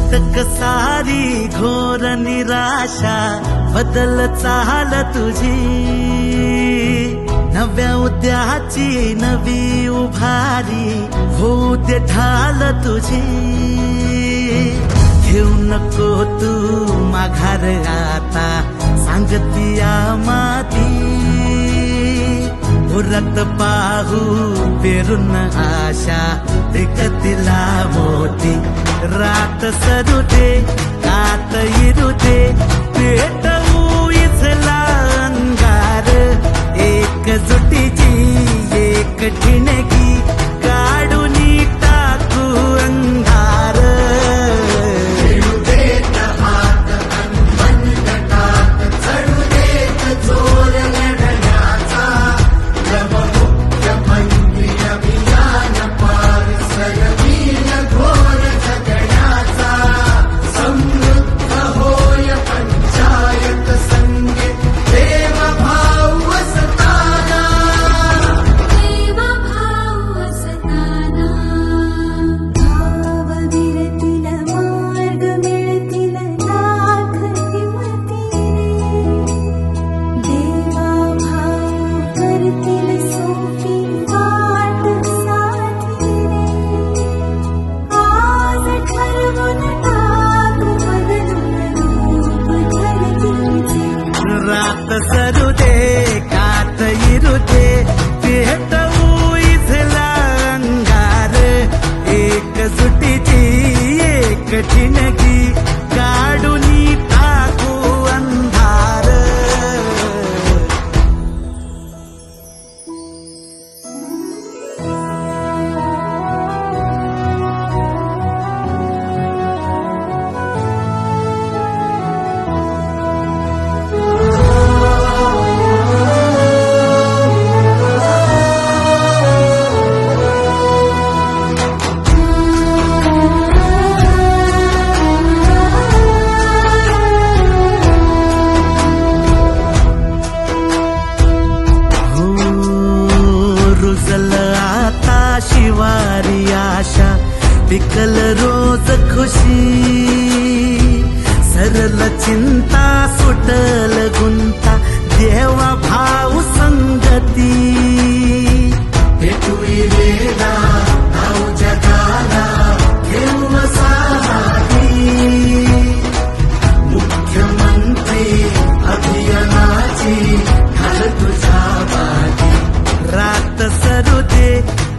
अटक सारी घोर निराशा बदल चाल तुझी, नव्या उद्याची नवी उभारी होऊ दे ढाल तुझी। घेऊ नको तू माघार आता सांगतिया माती, उरत पाहू पेरून आशा विकतिला मोती। रात सरू दे कात इरू दे पेटवू इथला अंगार, एकजुटीची एक ठिणगी काढून टाकू अंधार। रात सरू दे कात इरू दे पेटवू इथला अंगार, एकजुटीची एक ठिणगी काढून टाकू अंधार। शिवारी आशा पिकल रोज खुशी, सरल चिंता सुटल गुंता देवा भाऊ संगती। भेटू वेला भाऊ जगाला घेऊ साथी, मुख्यमंत्री अभियानाची घाल तुझ्या बाजी। रात सरू दे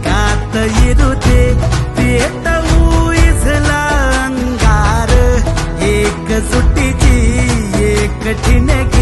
कात इरू दे पेटवू इथला अंगार, एकजुटीची एक ठिणगी